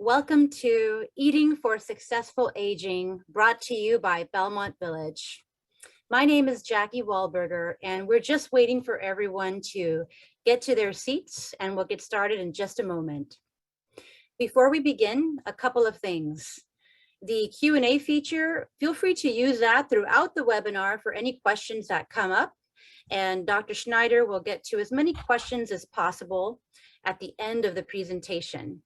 Welcome to Eating for Successful Aging, brought to you by Belmont Village. My name is Jackie Wahlberger, and we're just waiting for everyone to get to their seats, and we'll get started in just a moment. Before we begin, a couple of things. The Q&A feature, feel free to use that throughout the webinar for any questions that come up, and Dr. Schneider will get to as many questions as possible at the end of the presentation.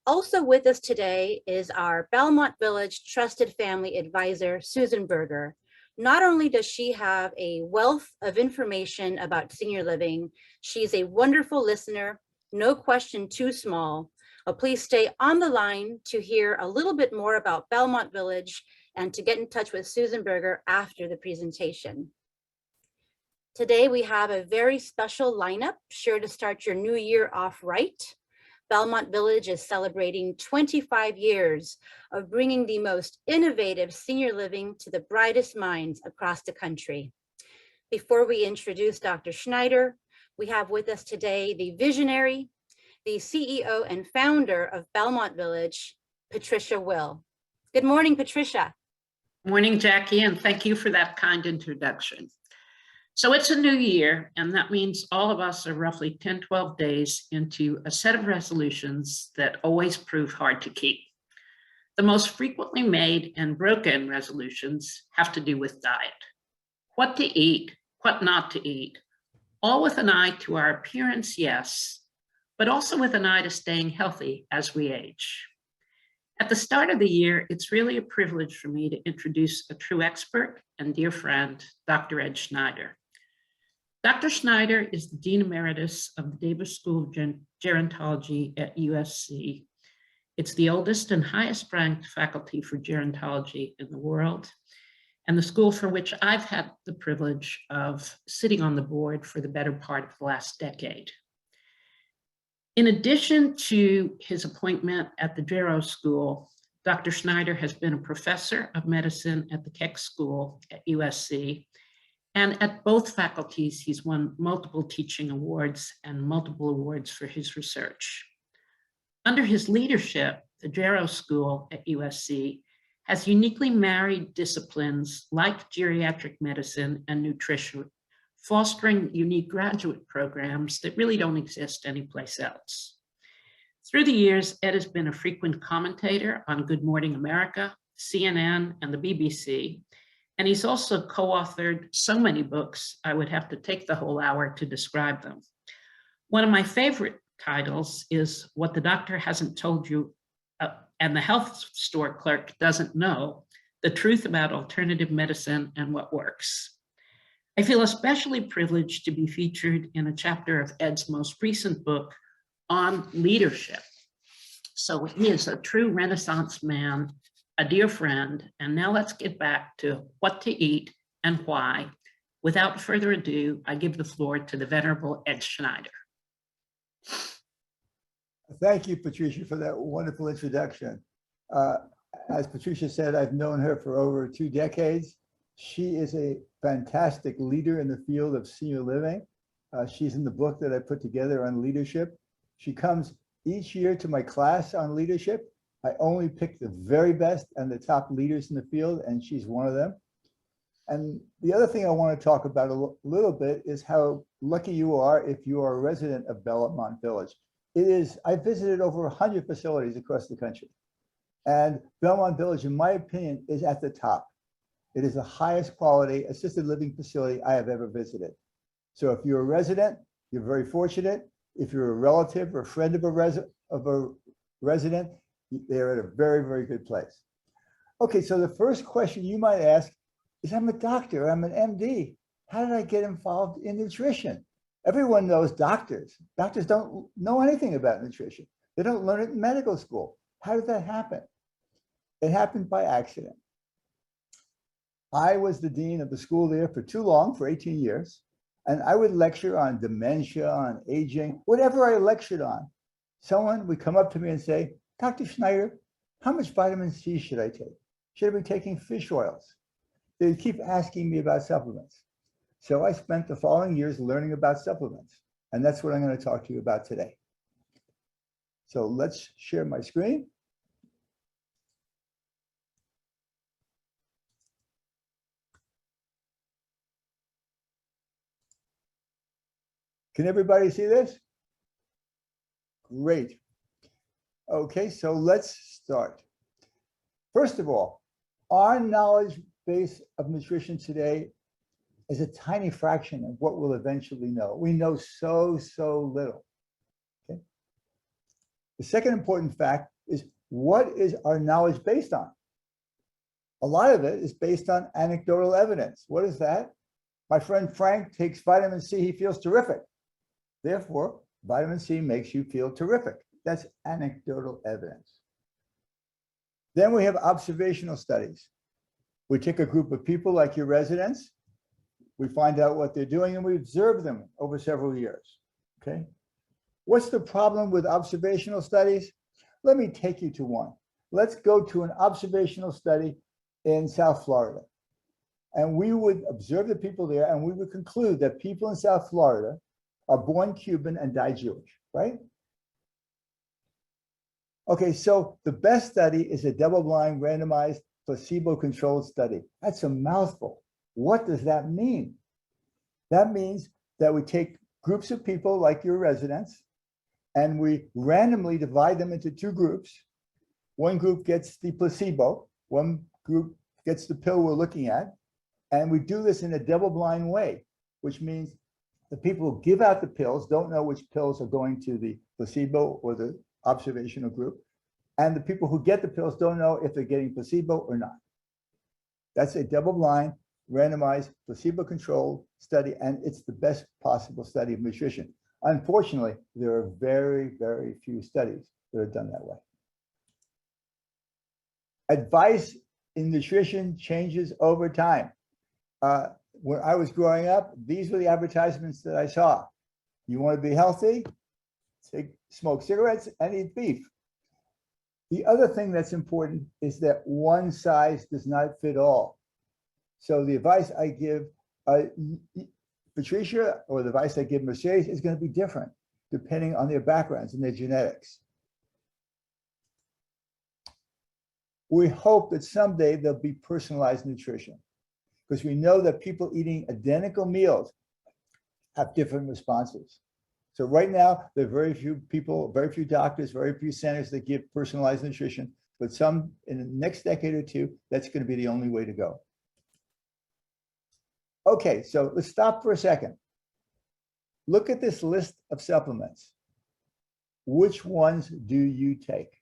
Also with us today is our Belmont Village Trusted Family Advisor, Susan Berger. Not only does she have a wealth of information about senior living, she's a wonderful listener, no question too small. Please stay on the line to hear a little bit more about Belmont Village and to get in touch with Susan Berger after the presentation. Today we have a very special lineup, sure to start your new year off right. Belmont Village is celebrating 25 years of bringing the most innovative senior living to the brightest minds across the country. Before we introduce Dr. Schneider, we have with us today the visionary, the CEO and founder of Belmont Village, Patricia Will. Good morning, Patricia. Morning, Jackie, and thank you for that kind introduction. So it's a new year, and that means all of us are roughly 10, 12 days into a set of resolutions that always prove hard to keep. The most frequently made and broken resolutions have to do with diet. What to eat, what not to eat, all with an eye to our appearance, yes, but also with an eye to staying healthy as we age. At the start of the year, it's really a privilege for me to introduce a true expert and dear friend, Dr. Ed Schneider. Dr. Schneider is the Dean Emeritus of the Davis School of Gerontology at USC. It's the oldest and highest ranked faculty for gerontology in the world, and the school for which I've had the privilege of sitting on the board for the better part of the last decade. In addition to his appointment at the Gero School, Dr. Schneider has been a professor of medicine at the Keck School at USC, and at both faculties, he's won multiple teaching awards and multiple awards for his research. Under his leadership, the Gero School at USC has uniquely married disciplines like geriatric medicine and nutrition, fostering unique graduate programs that really don't exist anyplace else. Through the years, Ed has been a frequent commentator on Good Morning America, CNN, and the BBC, and he's also co-authored so many books, I would have to take the whole hour to describe them. One of my favorite titles is What the Doctor Hasn't Told You and the Health Store Clerk Doesn't Know, The Truth About Alternative Medicine and What Works. I feel especially privileged to be featured in a chapter of Ed's most recent book on leadership. So he is a true Renaissance man, a dear friend, and now let's get back to what to eat and why. Without further ado, I give the floor to the venerable Ed Schneider. Thank you, Patricia, for that wonderful introduction. As Patricia said, I've known her for over 2 decades. She is a fantastic leader in the field of senior living. She's in the book that I put together on leadership. She comes each year to my class on leadership. I only pick the very best and the top leaders in the field, and she's one of them. And the other thing I want to talk about a little bit is how lucky you are if you are a resident of Belmont Village. I visited over 100 facilities across the country, and Belmont Village, in my opinion, is at the top. It is the highest quality assisted living facility I have ever visited. So if you're a resident, you're very fortunate. If you're a relative or a friend of a resident, they're at a very, very good place. Okay, so the first question you might ask is, I'm a doctor, I'm an MD. How did I get involved in nutrition? Everyone knows doctors. Doctors don't know anything about nutrition. They don't learn it in medical school. How did that happen? It happened by accident. I was the dean of the school there for too long, for 18 years, and I would lecture on dementia, on aging, whatever I lectured on. Someone would come up to me and say, Dr. Schneider, how much vitamin C should I take? Should I be taking fish oils? They'd keep asking me about supplements. So I spent the following years learning about supplements, and that's what I'm going to talk to you about today. So let's share my screen. Can everybody see this? Great. Okay, so let's start. First of all, our knowledge base of nutrition today is a tiny fraction of what we'll eventually know. We know so little. Okay. The second important fact is, what is our knowledge based on? A lot of it is based on anecdotal evidence. What is that? My friend Frank takes vitamin C, he feels terrific. Therefore, vitamin C makes you feel terrific. That's anecdotal evidence. Then we have observational studies. We take a group of people like your residents, we find out what they're doing, and we observe them over several years, okay? What's the problem with observational studies? Let me take you to one. Let's go to an observational study in South Florida. And we would observe the people there, and we would conclude that people in South Florida are born Cuban and die Jewish, right? Okay, so the best study is a double-blind, randomized, placebo-controlled study. That's a mouthful. What does that mean? That means that we take groups of people like your residents, and we randomly divide them into two groups. One group gets the placebo, one group gets the pill we're looking at, and we do this in a double-blind way, which means the people who give out the pills don't know which pills are going to the placebo or the observational group, and the people who get the pills don't know if they're getting placebo or not. That's a double-blind, randomized, placebo-controlled study, and it's the best possible study of nutrition. Unfortunately, there are very few studies that are done that way. Advice in nutrition changes over time. When I was growing up, these were the advertisements that I saw. You want to be healthy? Smoke cigarettes and eat beef. The other thing that's important is that one size does not fit all. So the advice I give Patricia or the advice I give Mercedes is going to be different depending on their backgrounds and their genetics. We hope that someday there'll be personalized nutrition, because we know that people eating identical meals have different responses. So right now, there are very few people, very few doctors, very few centers that give personalized nutrition, but some in the next decade or two, that's going to be the only way to go. Okay, so let's stop for a second. Look at this list of supplements. Which ones do you take?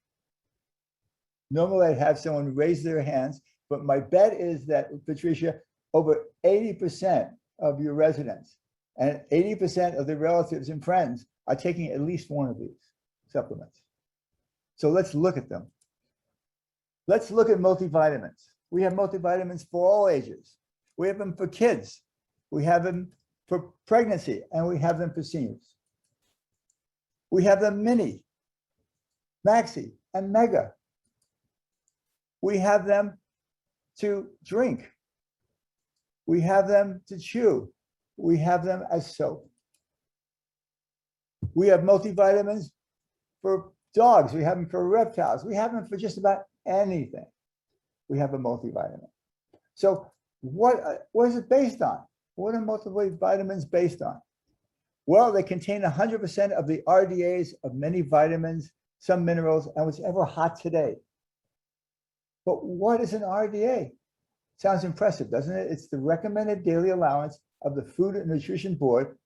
Normally I'd have someone raise their hands, but my bet is that, Patricia, over 80% of your residents and 80% of their relatives and friends are taking at least one of these supplements. So let's look at them. Let's look at multivitamins. We have multivitamins for all ages. We have them for kids. We have them for pregnancy, and we have them for seniors. We have them mini, maxi, and mega. We have them to drink. We have them to chew. We have them as soap. We have multivitamins for dogs. We have them for reptiles. We have them for just about anything. We have a multivitamin. So what is it based on? What are multivitamins based on? Well, they contain 100% of the RDAs of many vitamins, some minerals, and what's ever hot today. But what is an RDA? Sounds impressive, doesn't it? It's the recommended daily allowance of the Food and Nutrition Board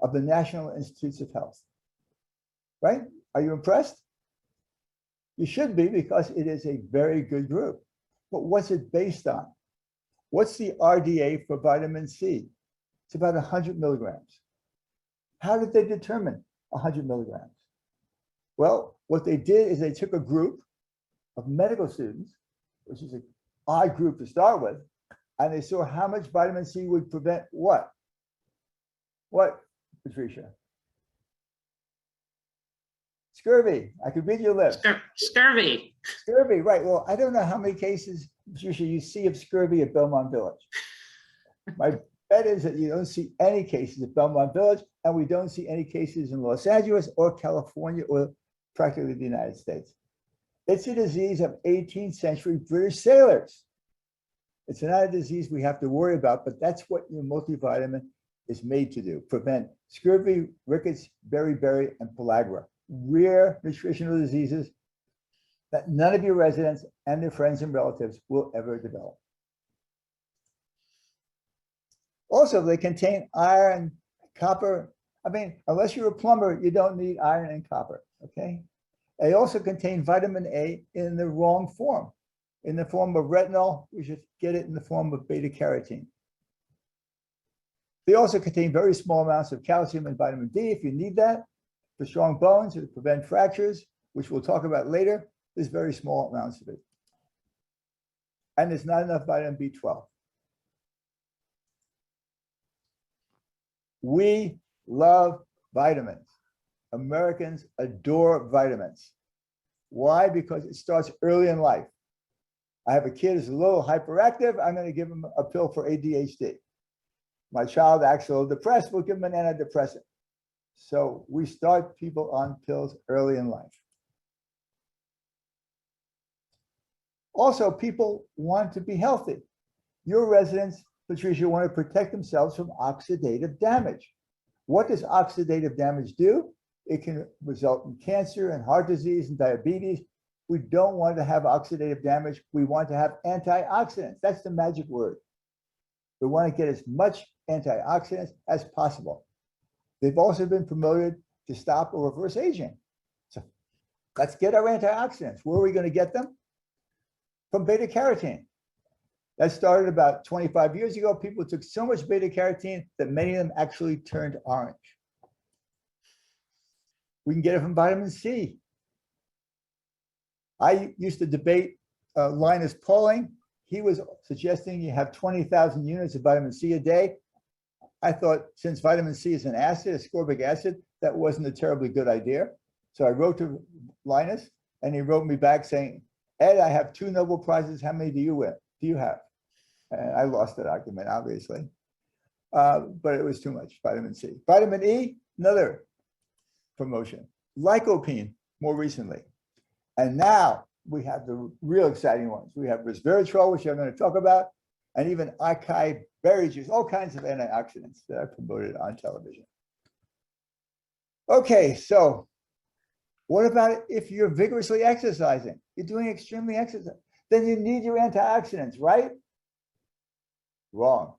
of the National Institutes of Health. Right? Are you impressed? You should be, because it is a very good group. But what's it based on? What's the RDA for vitamin C? It's about 100 milligrams. How did they determine 100 milligrams? Well, what they did is they took a group of medical students, which is an odd group to start with, and they saw how much vitamin C would prevent what? What, Patricia? Scurvy. I could read your lips. Scurvy. Scurvy, right. Well, I don't know how many cases, Patricia, you see of scurvy at Belmont Village. My bet is that you don't see any cases at Belmont Village, and we don't see any cases in Los Angeles or California or practically the United States. It's a disease of 18th century British sailors. It's not a disease we have to worry about, but that's what your multivitamin is made to do: prevent scurvy, rickets, beriberi, and pellagra, rare nutritional diseases that none of your residents and their friends and relatives will ever develop. Also, they contain iron, copper. I mean, unless you're a plumber, you don't need iron and copper, okay? They also contain vitamin A in the wrong form. In the form of retinol, we should get it in the form of beta carotene. They also contain very small amounts of calcium and vitamin D if you need that. For strong bones or to prevent fractures, which we'll talk about later, there's very small amounts of it. And there's not enough vitamin B12. We love vitamins. Americans adore vitamins. Why? Because it starts early in life. I have a kid who's a little hyperactive. I'm going to give him a pill for ADHD. My child acts a little depressed. We'll give him an antidepressant. So we start people on pills early in life. Also, people want to be healthy. Your residents, Patricia, want to protect themselves from oxidative damage. What does oxidative damage do? It can result in cancer and heart disease and diabetes. We don't want to have oxidative damage. We want to have antioxidants. That's the magic word. We want to get as much antioxidants as possible. They've also been promoted to stop or reverse aging. So let's get our antioxidants. Where are we going to get them? From beta carotene. That started about 25 years ago. People took so much beta carotene that many of them actually turned orange. We can get it from vitamin C. I used to debate Linus Pauling. He was suggesting you have 20,000 units of vitamin C a day. I thought since vitamin C is an acid, ascorbic acid, that wasn't a terribly good idea. So I wrote to Linus and he wrote me back saying, Ed, I have 2 Nobel Prizes. How many do you have? And I lost that argument, obviously. But it was too much, vitamin C. Vitamin E, another promotion. Lycopene, more recently. And now we have the real exciting ones. We have resveratrol, which I'm going to talk about, and even acai berry juice, all kinds of antioxidants that I promoted on television. Okay, so what about if you're vigorously exercising? You're doing extremely exercise. Then you need your antioxidants, right? Wrong.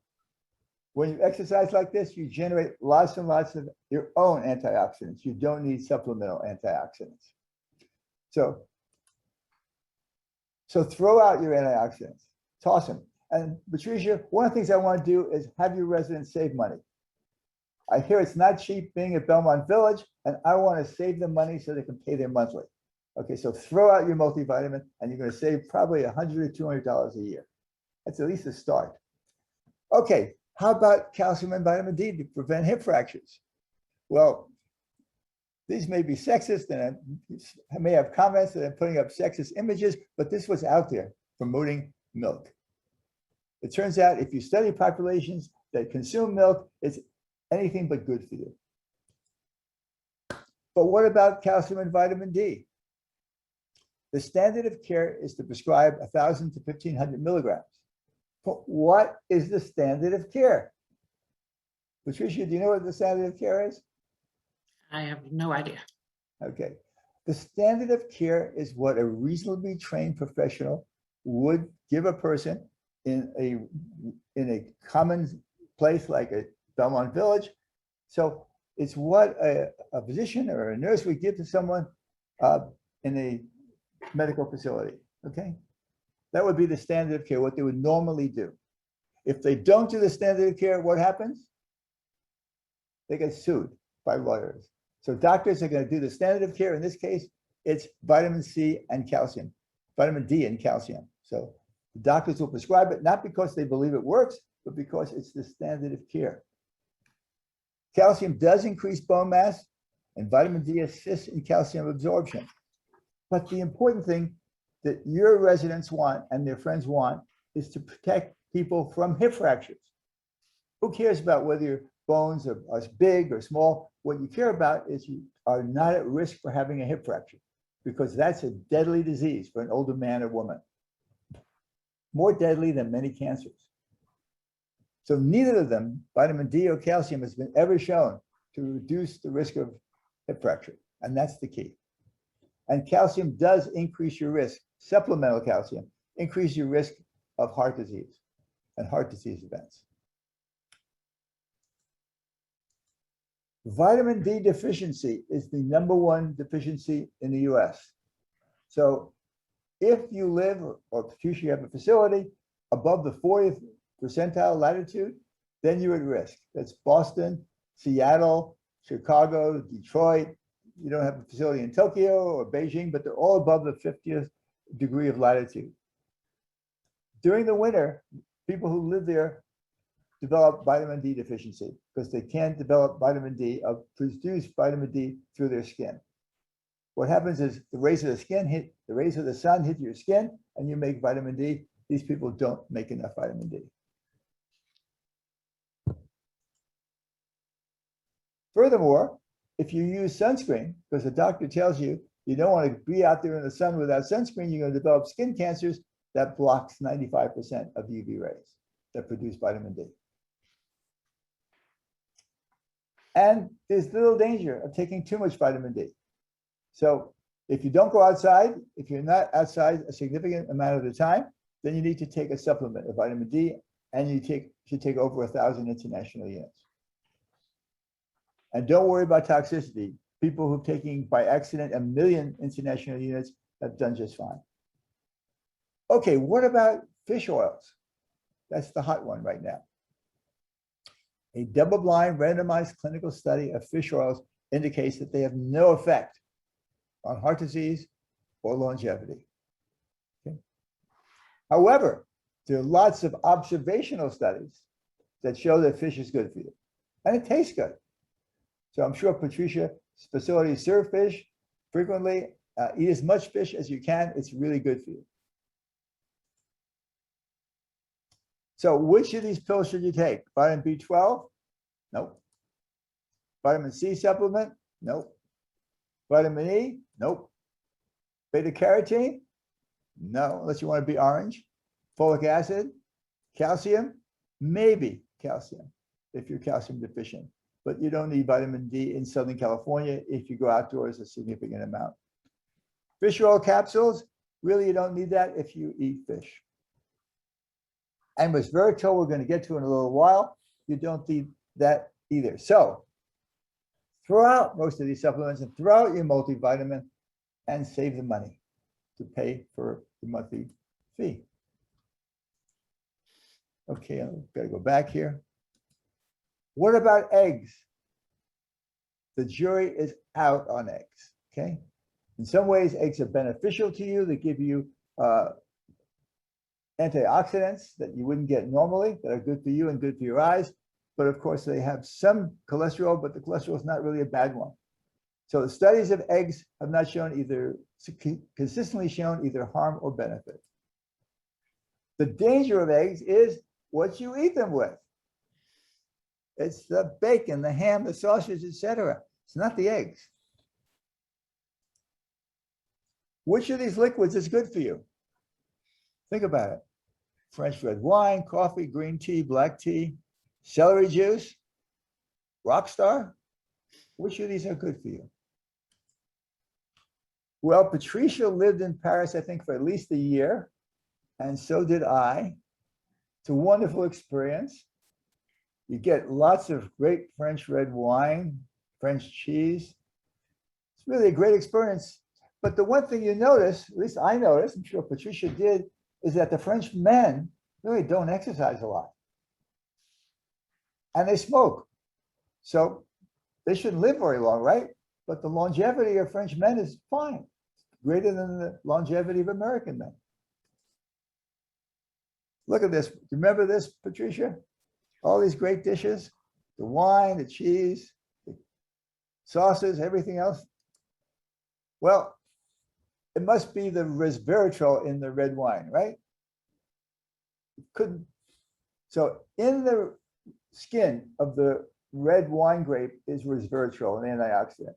When you exercise like this, you generate lots and lots of your own antioxidants. You don't need supplemental antioxidants. So throw out your antioxidants, toss them. And Patricia, one of the things I want to do is have your residents save money. I hear it's not cheap being at Belmont Village, and I want to save them money so they can pay their monthly. Okay, so throw out your multivitamin, and you're going to save probably $100 or $200 a year. That's at least a start. Okay, how about calcium and vitamin D to prevent hip fractures? Well, these may be sexist, and I may have comments that I'm putting up sexist images, but this was out there promoting milk. It turns out if you study populations that consume milk, it's anything but good for you. But what about calcium and vitamin D? The standard of care is to prescribe 1,000 to 1,500 milligrams. But what is the standard of care? Patricia, do you know what the standard of care is? I have no idea. Okay. The standard of care is what a reasonably trained professional would give a person in a common place like a Belmont Village. So it's what a physician or a nurse would give to someone in a medical facility, okay? That would be the standard of care, what they would normally do. If they don't do the standard of care, what happens? They get sued by lawyers. So doctors are going to do the standard of care. In this case, it's vitamin C and calcium, vitamin D and calcium. So the doctors will prescribe it, not because they believe it works, but because it's the standard of care. Calcium does increase bone mass, and vitamin D assists in calcium absorption. But the important thing that your residents want and their friends want is to protect people from hip fractures. Who cares about whether your bones are big or small? What you care about is you are not at risk for having a hip fracture. because that's a deadly disease for an older man or woman. More deadly than many cancers. So neither of them, vitamin D or calcium, has been ever shown to reduce the risk of hip fracture. And that's the key. And calcium does increase your risk, supplemental calcium, increase your risk of heart disease and heart disease events. Vitamin D deficiency is the #1 deficiency in the US. So if you live, or Patricia, you have a facility above the 40th percentile latitude, then you're at risk. That's Boston, Seattle, Chicago, Detroit. You don't have a facility in Tokyo or Beijing, but they're all above the 50th degree of latitude. During the winter, people who live there develop vitamin D deficiency because they can't develop vitamin D, produce vitamin D through their skin. What happens is the rays of the sun hit your skin and you make vitamin D. These people don't make enough vitamin D. Furthermore, if you use sunscreen, because the doctor tells you you don't want to be out there in the sun without sunscreen, you're going to develop skin cancers. That blocks 95% of UV rays that produce vitamin D. And there's little danger of taking too much vitamin D. So if you don't go outside, if you're not outside a significant amount of the time, then you need to take a supplement of vitamin D, and you should take over 1,000 international units. And don't worry about toxicity. People who've taken by accident 1 million international units have done just fine. Okay, what about fish oils? That's the hot one right now. A double-blind randomized clinical study of fish oils indicates that they have no effect on heart disease or longevity. Okay. However, there are lots of observational studies that show that fish is good for you, and it tastes good. So I'm sure Patricia's facilities serve fish frequently. Eat as much fish as you can. It's really good for you. So which of these pills should you take? Vitamin B12? Nope. Vitamin C supplement? Nope. Vitamin E? Nope. Beta carotene? No, unless you want to be orange. Folic acid? Calcium? Maybe calcium if you're calcium deficient. But you don't need vitamin D in Southern California if you go outdoors a significant amount. Fish oil capsules? Really, you don't need that if you eat fish. And resveratrol, we're going to get to in a little while. You don't need that either. So throw out most of these supplements and throw out your multivitamin and save the money to pay for the monthly fee. Okay, I've got to go back here. What about eggs? The jury is out on eggs, okay? In some ways, eggs are beneficial to you. They give you antioxidants that you wouldn't get normally that are good for you and good for your eyes. But of course, they have some cholesterol, but the cholesterol is not really a bad one. So the studies of eggs have not shown consistently shown either harm or benefit. The danger of eggs is what you eat them with. It's the bacon, the ham, the sausage, etc. It's not the eggs. Which of these liquids is good for you? Think about it. French red wine, coffee, green tea, black tea, celery juice, Rockstar. Which of these are good for you? Well, Patricia lived in Paris, I think, for at least a year, and so did I. It's a wonderful experience. You get lots of great French red wine, French cheese. It's really a great experience. But the one thing you notice, at least I noticed, I'm sure Patricia did, is that the French men really don't exercise a lot. And they smoke. So they shouldn't live very long, right? But the longevity of French men is fine, greater than the longevity of American men. Look at this. Remember this, Patricia? All these great dishes, the wine, the cheese, the sauces, everything else. Well, it must be the resveratrol in the red wine, right? It couldn't. So in the skin of the red wine grape is resveratrol, an antioxidant.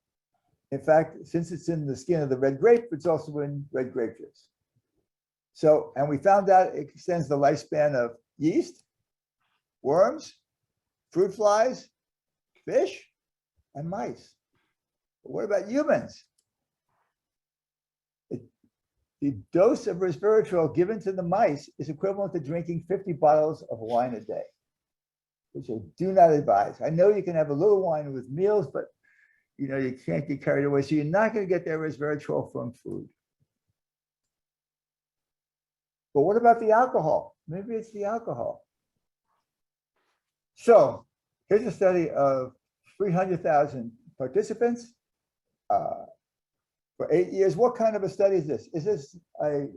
In fact, since it's in the skin of the red grape, it's also in red grape juice. So, and we found out it extends the lifespan of yeast, worms, fruit flies, fish, and mice. But what about humans? The dose of resveratrol given to the mice is equivalent to drinking 50 bottles of wine a day, which I do not advise. I know you can have a little wine with meals, but you know, you can't get carried away. So you're not going to get that resveratrol from food. But what about the alcohol? Maybe it's the alcohol. So here's a study of 300,000 participants for 8 years. What kind of a study is this? Is this a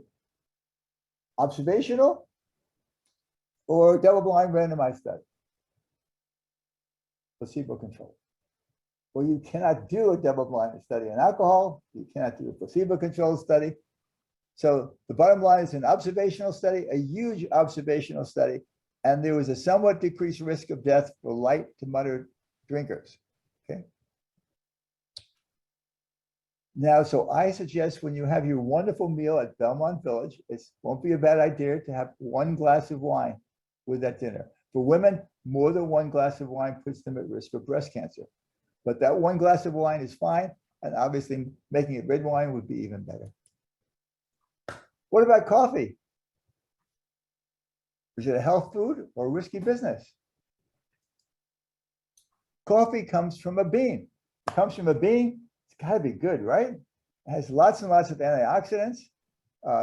observational or double-blind randomized study? Placebo-controlled. Well, you cannot do a double-blind study on alcohol. You cannot do a placebo-controlled study. So the bottom line is an observational study, a huge observational study, and there was a somewhat decreased risk of death for light to moderate drinkers. Okay. Now, so I suggest when you have your wonderful meal at Belmont Village, it won't be a bad idea to have 1 glass of wine with that dinner. For women, more than 1 glass of wine puts them at risk for breast cancer. But that 1 glass of wine is fine, and obviously making it red wine would be even better. What about coffee? Is it a health food or a risky business? Coffee comes from a bean. It comes from a bean. It's got to be good, right? It has lots and lots of antioxidants,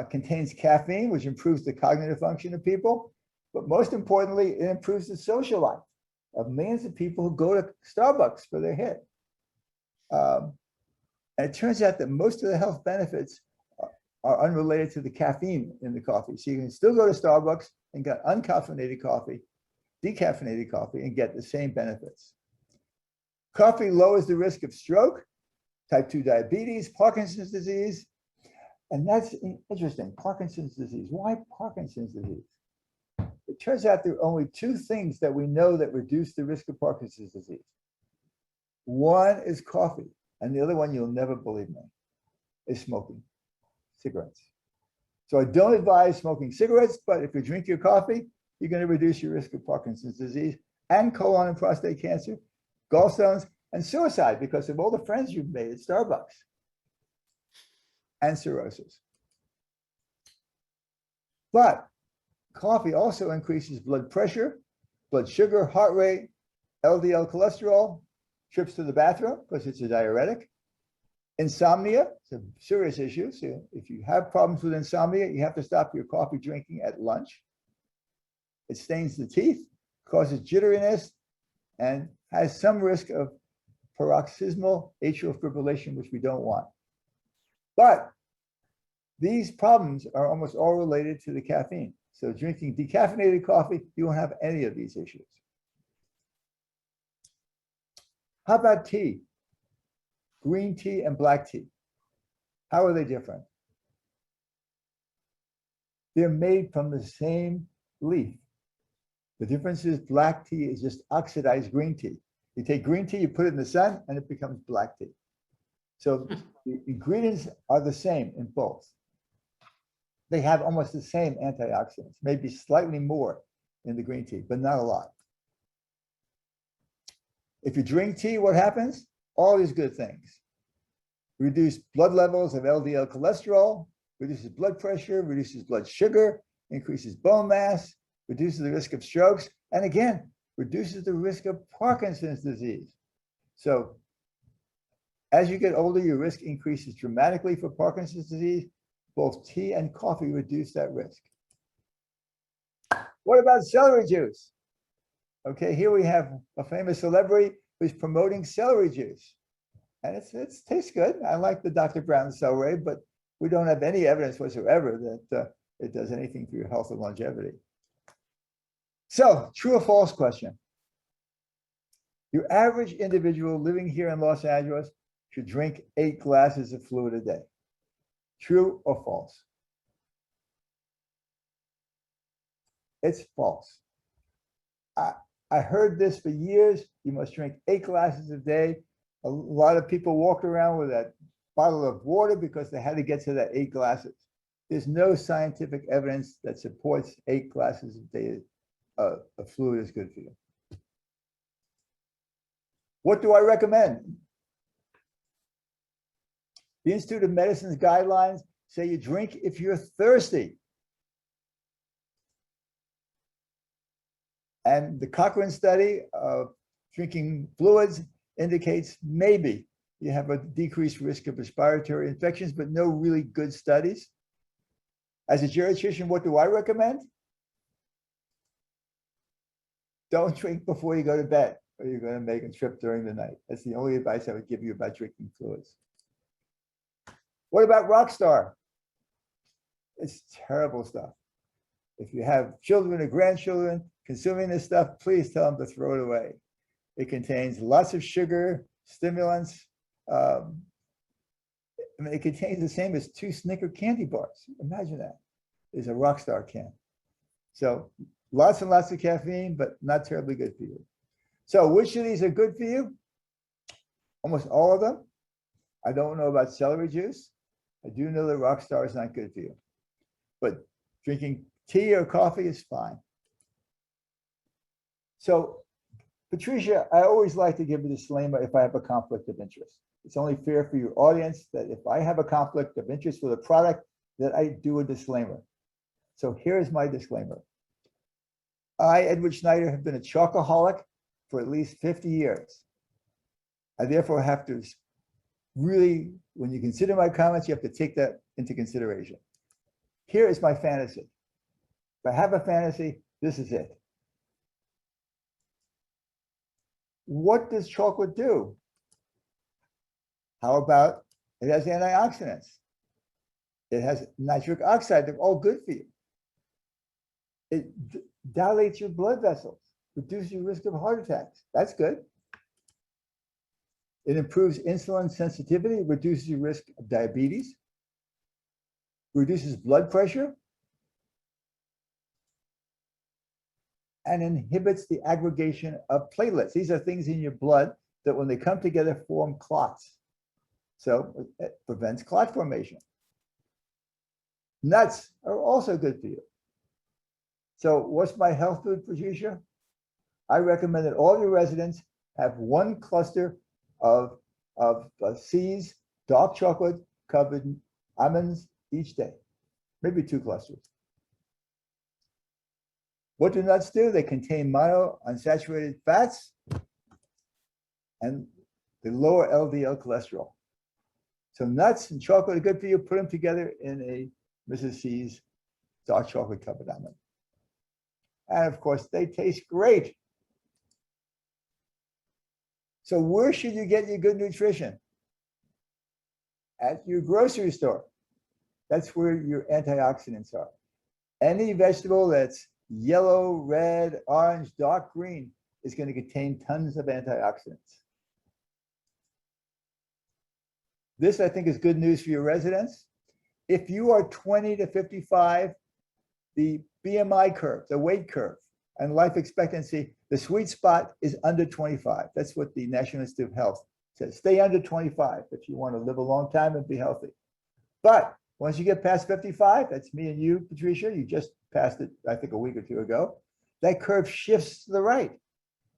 contains caffeine, which improves the cognitive function of people. But most importantly, it improves the social life of millions of people who go to Starbucks for their hit. And it turns out that most of the health benefits are unrelated to the caffeine in the coffee. So you can still go to Starbucks and get uncaffeinated coffee, decaffeinated coffee, and get the same benefits. Coffee lowers the risk of stroke, type 2 diabetes, Parkinson's disease. And that's interesting, Parkinson's disease. Why Parkinson's disease? It turns out there are only 2 things that we know that reduce the risk of Parkinson's disease. One is coffee, and the other one, you'll never believe me, is smoking cigarettes. So I don't advise smoking cigarettes, but if you drink your coffee, you're going to reduce your risk of Parkinson's disease and colon and prostate cancer, gallstones, and suicide because of all the friends you've made at Starbucks, and cirrhosis. But coffee also increases blood pressure, blood sugar, heart rate, LDL cholesterol, trips to the bathroom because it's a diuretic. Insomnia, it's a serious issue. So if you have problems with insomnia, you have to stop your coffee drinking at lunch. It stains the teeth, causes jitteriness, and has some risk of paroxysmal atrial fibrillation, which we don't want. But these problems are almost all related to the caffeine. So drinking decaffeinated coffee, you won't have any of these issues. How about tea? Green tea and black tea. How are they different? They're made from the same leaf. The difference is black tea is just oxidized green tea. You take green tea, you put it in the sun, and it becomes black tea. So the ingredients are the same in both. They have almost the same antioxidants, maybe slightly more in the green tea, but not a lot. If you drink tea, what happens? All these good things. Reduce blood levels of LDL cholesterol, reduces blood pressure, reduces blood sugar, increases bone mass, reduces the risk of strokes, and again, reduces the risk of Parkinson's disease. So as you get older, your risk increases dramatically for Parkinson's disease. Both tea and coffee reduce that risk. What about celery juice? Okay, here we have a famous celebrity who's promoting celery juice. And it tastes good. I like the Dr. Brown celery, but we don't have any evidence whatsoever that it does anything for your health and longevity. So, true or false question. Your average individual living here in Los Angeles should drink 8 glasses of fluid a day. True or false? It's false. I heard this for years. You must drink 8 glasses a day. A lot of people walk around with that bottle of water because they had to get to that 8 glasses. There's no scientific evidence that supports 8 glasses a day of fluid is good for you. What do I recommend? The Institute of Medicine's guidelines say you drink if you're thirsty. And the Cochrane study of drinking fluids indicates maybe you have a decreased risk of respiratory infections, but no really good studies. As a geriatrician, what do I recommend? Don't drink before you go to bed, or you're going to make a trip during the night. That's the only advice I would give you about drinking fluids. What about Rockstar? It's terrible stuff. If you have children or grandchildren consuming this stuff, please tell them to throw it away. It contains lots of sugar, stimulants. I mean, it contains the same as 2 Snicker candy bars. Imagine that. It's a Rockstar can. So lots and lots of caffeine, but not terribly good for you. So which of these are good for you? Almost all of them. I don't know about celery juice. I do know that Rockstar is not good for you. But drinking tea or coffee is fine. So, Patricia, I always like to give a disclaimer if I have a conflict of interest. It's only fair for your audience that if I have a conflict of interest with a product, that I do a disclaimer. So here's my disclaimer. I, Edward Schneider, have been a chocoholic for at least 50 years. I therefore have to really, when you consider my comments, you have to take that into consideration. Here is my fantasy. If I have a fantasy, this is it. What does chocolate do? How about it has antioxidants? It has nitric oxide. They're all good for you. It dilates your blood vessels, reduces your risk of heart attacks. That's good. It improves insulin sensitivity, reduces your risk of diabetes, reduces blood pressure, and inhibits the aggregation of platelets. These are things in your blood that when they come together form clots. So it prevents clot formation. Nuts are also good for you. So what's my health food, Patricia? I recommend that all your residents have 1 cluster of C's, dark chocolate covered almonds each day, maybe 2 clusters. What do nuts do? They contain monounsaturated fats and they lower LDL cholesterol. So nuts and chocolate are good for you. Put them together in a Mrs. C's dark chocolate covered almond. And of course, they taste great. So where should you get your good nutrition? At your grocery store. That's where your antioxidants are. Any vegetable that's yellow, red, orange, dark green is going to contain tons of antioxidants. This, I think, is good news for your residents. If you are 20 to 55, the BMI curve, the weight curve, and life expectancy, the sweet spot is under 25. That's what the National Institute of Health says. Stay under 25 if you want to live a long time and be healthy. But once you get past 55, that's me and you, Patricia, you just passed it, I think, a week or 2 ago, that curve shifts to the right.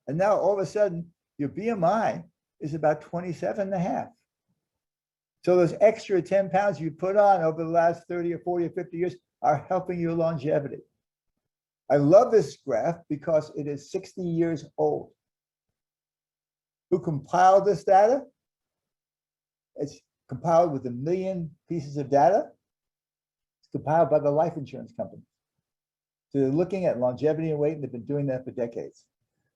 And now all of a sudden, your BMI is about 27.5. So those extra 10 pounds you put on over the last 30 or 40 or 50 years are helping your longevity. I love this graph because it is 60 years old. Who compiled this data? It's compiled with 1 million pieces of data. It's compiled by the life insurance company. So they're looking at longevity and weight, and they've been doing that for decades.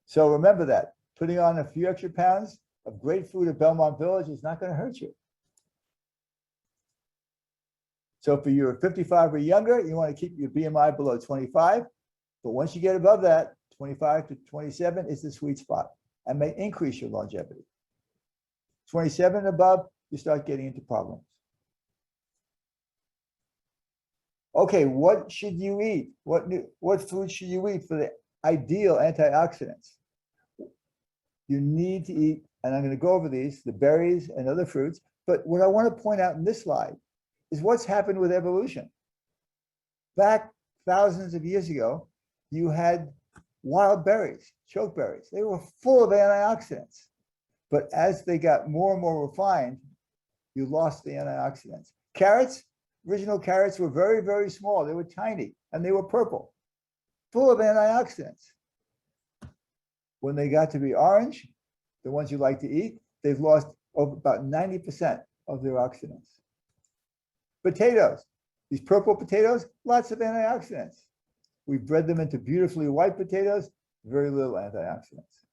So remember that. Putting on a few extra pounds of great food at Belmont Village is not going to hurt you. So if you're 55 or younger, you want to keep your BMI below 25. But once you get above that, 25 to 27 is the sweet spot and may increase your longevity. 27 and above, you start getting into problems. Okay, what should you eat? What food should you eat for the ideal antioxidants? You need to eat, and I'm going to go over these, the berries and other fruits. But what I want to point out in this slide is what's happened with evolution. Back thousands of years ago, you had wild berries, chokeberries. They were full of antioxidants. But as they got more and more refined, you lost the antioxidants. Carrots, original carrots were very, very small. They were tiny and they were purple, full of antioxidants. When they got to be orange, the ones you like to eat, they've lost over about 90% of their oxidants. Potatoes, these purple potatoes, lots of antioxidants. We bred them into beautifully white potatoes, very little antioxidants.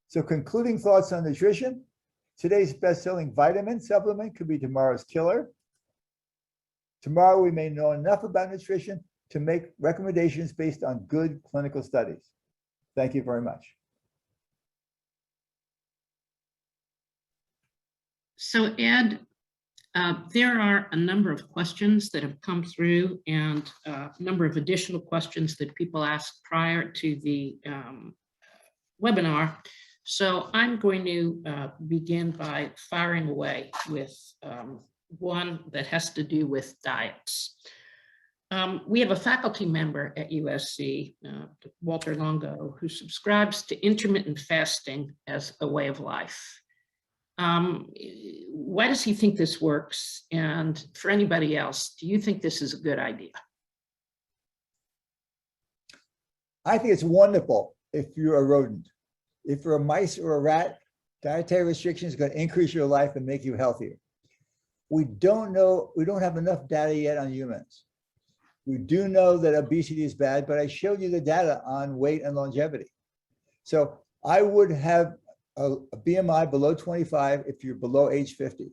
So concluding thoughts on nutrition, today's best-selling vitamin supplement could be tomorrow's killer. Tomorrow we may know enough about nutrition to make recommendations based on good clinical studies. Thank you very much. So Ed, there are a number of questions that have come through and a number of additional questions that people asked prior to the webinar. So I'm going to begin by firing away with one that has to do with diets. We have a faculty member at USC, Walter Longo, who subscribes to intermittent fasting as a way of life. Why does he think this works? And for anybody else, do you think this is a good idea? I think it's wonderful if you're a rodent. If you're a mice or a rat, dietary restriction is going to increase your life and make you healthier. We don't have enough data yet on humans. We do know that obesity is bad, but I showed you the data on weight and longevity. So I would have a BMI below 25 if you're below age 50.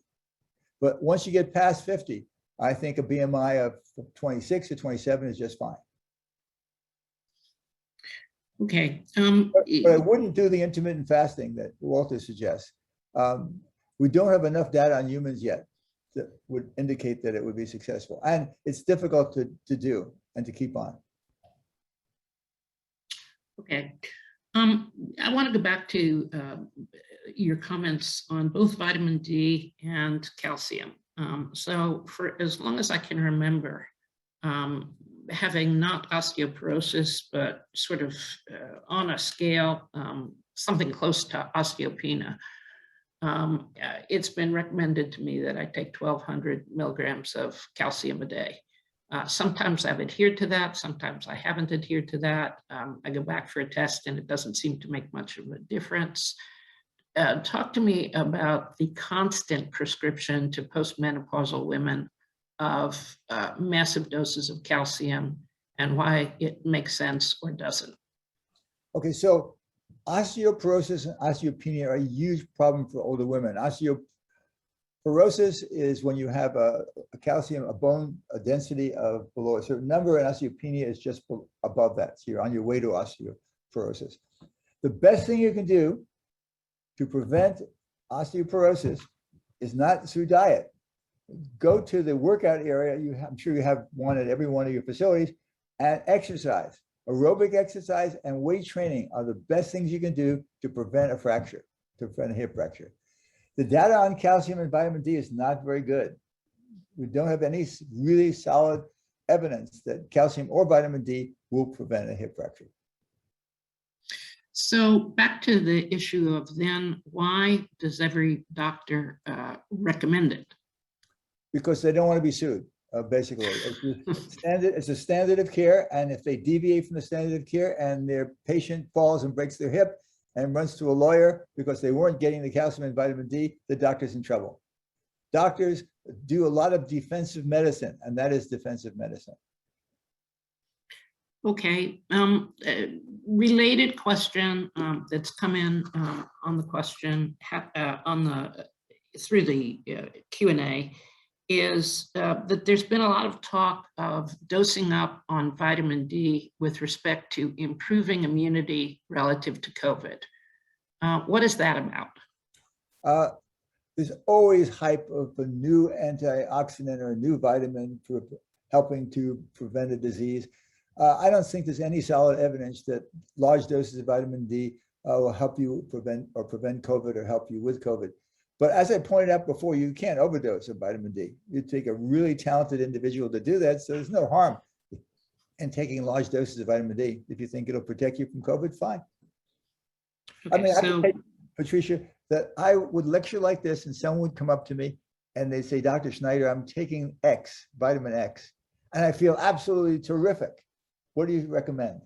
But once you get past 50, I think a BMI of 26 or 27 is just fine. Okay. But I wouldn't do the intermittent fasting that Walter suggests. We don't have enough data on humans yet that would indicate that it would be successful. And it's difficult to do and to keep on. Okay. I want to go back to your comments on both vitamin D and calcium. So for as long as I can remember, having not osteoporosis, but sort of on a scale, something close to osteopenia, it's been recommended to me that I take 1,200 milligrams of calcium a day. Sometimes I've adhered to that. Sometimes I haven't adhered to that. I go back for a test and it doesn't seem to make much of a difference. Talk to me about the constant prescription to postmenopausal women of massive doses of calcium and why it makes sense or doesn't. Okay, so osteoporosis and osteopenia are a huge problem for older women. Osteoporosis is when you have a bone density of below a certain number, and osteopenia is just above that. So you're on your way to osteoporosis. The best thing you can do to prevent osteoporosis is not through diet. Go to the workout area. I'm sure you have one at every one of your facilities, and exercise. Aerobic exercise and weight training are the best things you can do to prevent a fracture, to prevent a hip fracture. The data on calcium and vitamin D is not very good. We don't have any really solid evidence that calcium or vitamin D will prevent a hip fracture. So back to the issue of then, why does every doctor recommend it? Because they don't want to be sued, basically. It's a standard of care, and if they deviate from the standard of care and their patient falls and breaks their hip and runs to a lawyer because they weren't getting the calcium and vitamin D, the doctor's in trouble. Doctors do a lot of defensive medicine, and that is defensive medicine. Okay, related question that's come in on the question through the Q&A is that there's been a lot of talk of dosing up on vitamin D with respect to improving immunity relative to COVID. What is that about? There's always hype of a new antioxidant or a new vitamin for helping to prevent a disease. I don't think there's any solid evidence that large doses of vitamin D will help you prevent COVID or help you with COVID. But as I pointed out before, you can't overdose of vitamin D. You take a really talented individual to do that, so there's no harm in taking large doses of vitamin D. If you think it'll protect you from COVID, fine. Okay, I mean, I so, can tell you, Patricia, that I would lecture like this and someone would come up to me and they say, Dr. Schneider, I'm taking X, vitamin X, and I feel absolutely terrific. What do you recommend?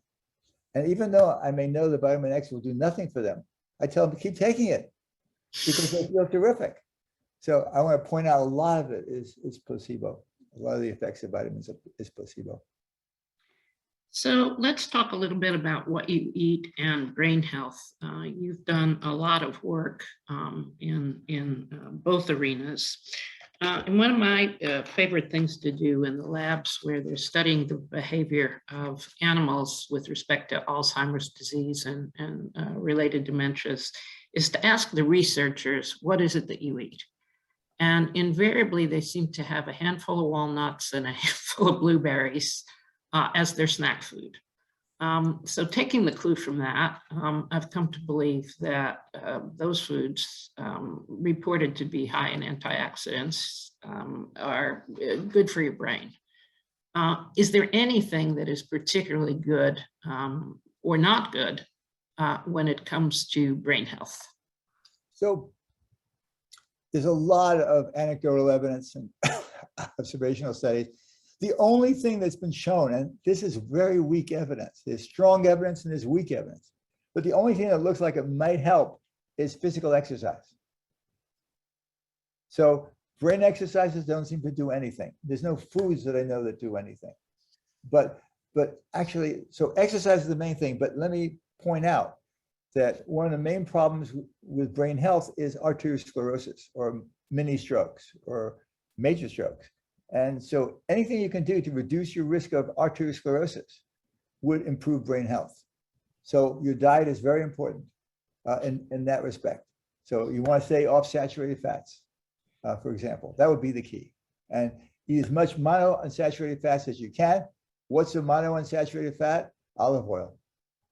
And even though I may know that vitamin X will do nothing for them, I tell them to keep taking it because they feel terrific. So I want to point out a lot of it is placebo. A lot of the effects of vitamins is placebo. so let's talk a little bit about what you eat and brain health. You've done a lot of work in both arenas. And one of my favorite things to do in the labs where they're studying the behavior of animals with respect to Alzheimer's disease and related dementias is to ask the researchers, what is it that you eat? And invariably, they seem to have a handful of walnuts and a handful of blueberries as their snack food. So taking the clue from that, I've come to believe that those foods reported to be high in antioxidants are good for your brain. Is there anything that is particularly good or not good when it comes to brain health? So there's a lot of anecdotal evidence and observational studies. The only thing that's been shown, and this is very weak evidence, there's strong evidence and there's weak evidence, but the only thing that looks like it might help is physical exercise. So brain exercises don't seem to do anything. There's no foods that I know that do anything. But actually, so exercise is the main thing, but let me point out that one of the main problems with brain health is arteriosclerosis or mini strokes or major strokes. And so anything you can do to reduce your risk of arteriosclerosis would improve brain health. So your diet is very important in that respect. So you want to stay off saturated fats, for example. That would be the key. And eat as much monounsaturated fats as you can. What's a monounsaturated fat? Olive oil.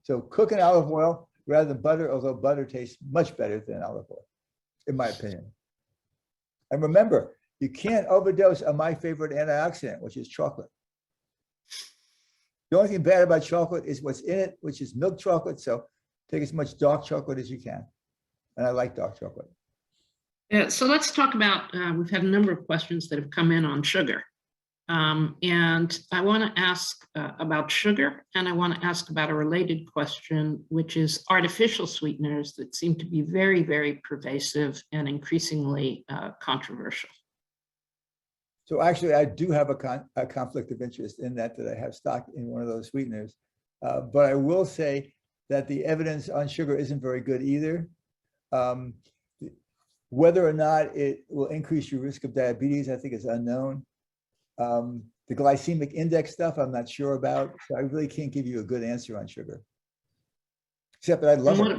So cook in olive oil rather than butter, although butter tastes much better than olive oil, in my opinion. And remember, you can't overdose on my favorite antioxidant, which is chocolate. The only thing bad about chocolate is what's in it, which is milk chocolate. So take as much dark chocolate as you can. And I like dark chocolate. So let's talk about, we've had a number of questions that have come in on sugar. And I want to ask about sugar, and I want to ask about a related question, which is artificial sweeteners that seem to be very, very pervasive and increasingly controversial. So actually, I do have a conflict of interest in that I have stock in one of those sweeteners. But I will say that the evidence on sugar isn't very good either. Whether or not it will increase your risk of diabetes, I think is unknown. The glycemic index stuff, I'm not sure about. So I really can't give you a good answer on sugar. Except that I love it.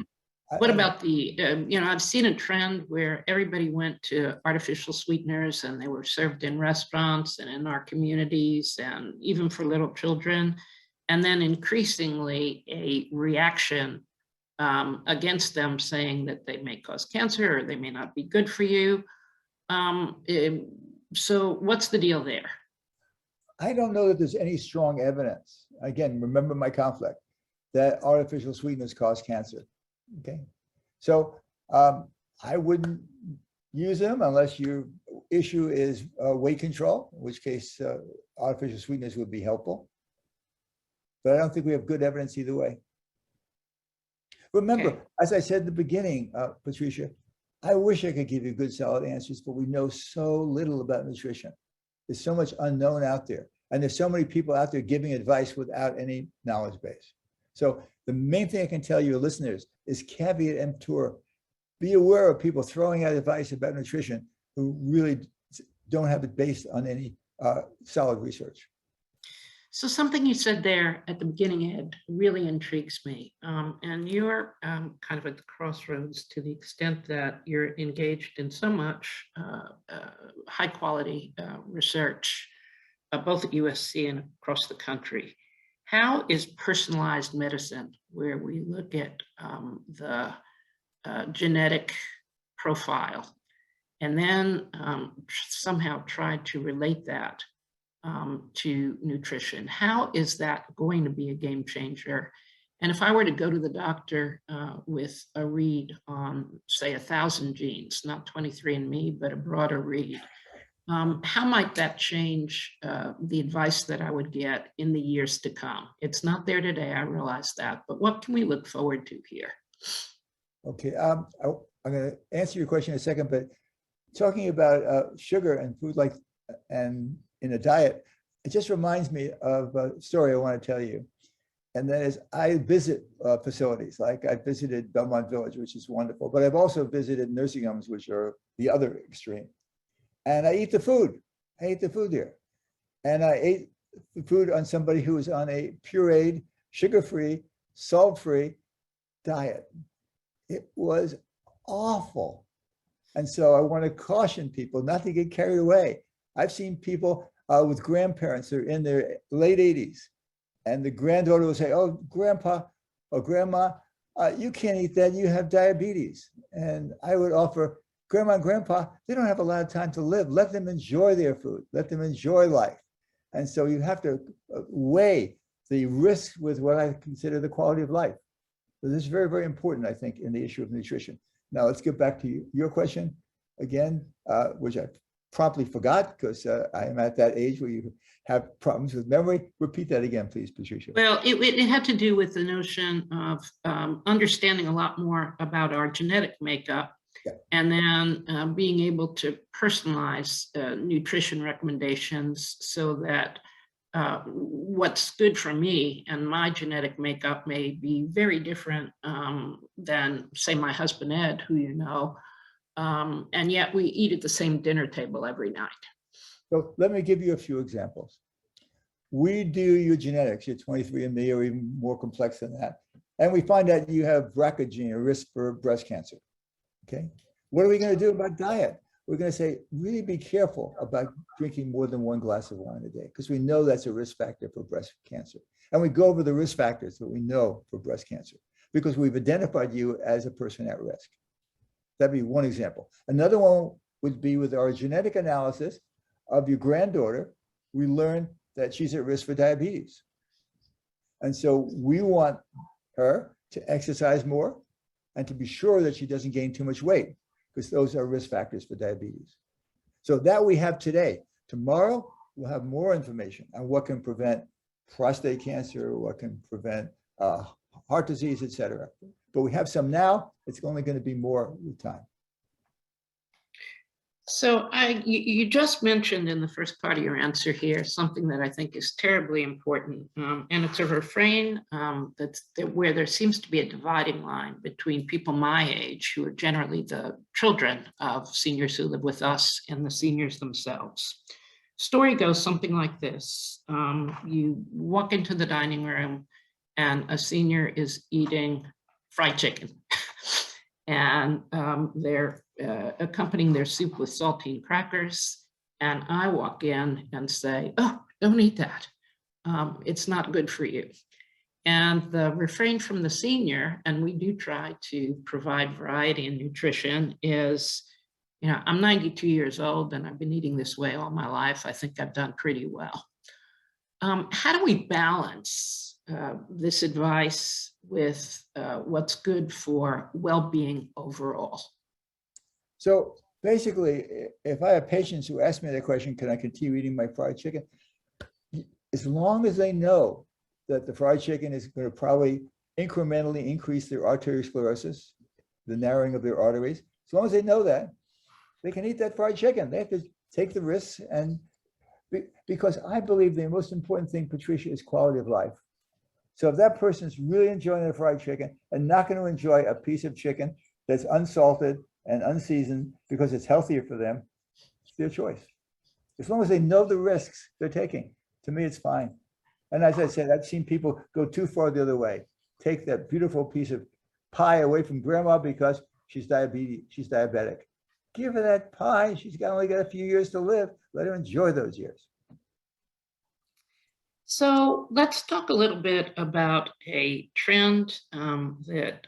What about the, I've seen a trend where everybody went to artificial sweeteners and they were served in restaurants and in our communities and even for little children. And then increasingly a reaction against them saying that they may cause cancer or they may not be good for you. So what's the deal there? I don't know that there's any strong evidence. Again, remember my conflict, that artificial sweeteners cause cancer. Okay, so I wouldn't use them unless your issue is weight control, in which case artificial sweeteners would be helpful. But I don't think we have good evidence either way. Remember, as I said at the beginning, Patricia, I wish I could give you good, solid answers, but we know so little about nutrition. There's so much unknown out there, and there's so many people out there giving advice without any knowledge base. So the main thing I can tell your listeners is caveat emptor. Be aware of people throwing out advice about nutrition who really don't have it based on any solid research. So something you said there at the beginning, Ed, really intrigues me. And you're kind of at the crossroads to the extent that you're engaged in so much high quality research, both at USC and across the country. How is personalized medicine, where we look at the genetic profile and then somehow try to relate that to nutrition, how is that going to be a game changer? And if I were to go to the doctor with a read on, say, 1,000 genes, not 23andMe, but a broader read, how might that change the advice that I would get in the years to come? It's not there today, I realize that, but what can we look forward to here? Okay, I'm going to answer your question in a second, but talking about sugar and food and in a diet, it just reminds me of a story I want to tell you. And that is, I visit facilities, like I visited Belmont Village, which is wonderful, but I've also visited nursing homes, which are the other extreme. And I eat the food. I ate the food there. And I ate the food on somebody who was on a pureed, sugar-free, salt-free diet. It was awful. And so I want to caution people not to get carried away. I've seen people with grandparents that are in their late 80s, and the granddaughter will say, "Oh, grandpa or grandma, you can't eat that, you have diabetes." And I would offer, grandma and grandpa, they don't have a lot of time to live. Let them enjoy their food. Let them enjoy life. And so you have to weigh the risk with what I consider the quality of life. So this is very, very important, I think, in the issue of nutrition. Now, let's get back to your question again, which I promptly forgot because I am at that age where you have problems with memory. Repeat that again, please, Patricia. Well, it had to do with the notion of understanding a lot more about our genetic makeup, yeah, and then being able to personalize nutrition recommendations so that what's good for me and my genetic makeup may be very different than, say, my husband, Ed, who you know, and yet we eat at the same dinner table every night. So let me give you a few examples. We do your genetics, your 23andMe, or even more complex than that. And we find out you have BRCA gene, a risk for breast cancer. Okay. What are we going to do about diet? We're going to say, really be careful about drinking more than 1 glass of wine a day, because we know that's a risk factor for breast cancer. And we go over the risk factors that we know for breast cancer, because we've identified you as a person at risk. That'd be one example. Another one would be with our genetic analysis of your granddaughter. We learned that she's at risk for diabetes. And so we want her to exercise more and to be sure that she doesn't gain too much weight, because those are risk factors for diabetes. So that we have today. Tomorrow, we'll have more information on what can prevent prostate cancer, what can prevent heart disease, et cetera. But we have some now. It's only going to be more with time. So you just mentioned in the first part of your answer here something that I think is terribly important, and it's a refrain where there seems to be a dividing line between people my age, who are generally the children of seniors who live with us, and the seniors themselves. Story goes something like this. You walk into the dining room and a senior is eating fried chicken. And they're accompanying their soup with saltine crackers. And I walk in and say, "Oh, don't eat that. It's not good for you." And the refrain from the senior, and we do try to provide variety in nutrition, is, you know, I'm 92 years old and I've been eating this way all my life. I think I've done pretty well. How do we balance this advice with what's good for well-being overall? So basically, if I have patients who ask me that question, can I continue eating my fried chicken? As long as they know that the fried chicken is going to probably incrementally increase their arteriosclerosis, the narrowing of their arteries, as long as they know that, they can eat that fried chicken. They have to take the risks, and because I believe the most important thing, Patricia, is quality of life. So if that person is really enjoying their fried chicken and not going to enjoy a piece of chicken that's unsalted and unseasoned because it's healthier for them, it's their choice. As long as they know the risks they're taking, to me, it's fine. And as I said, I've seen people go too far the other way. Take that beautiful piece of pie away from grandma because she's diabetic. Give her that pie. She's only got a few years to live. Let her enjoy those years. So let's talk a little bit about a trend that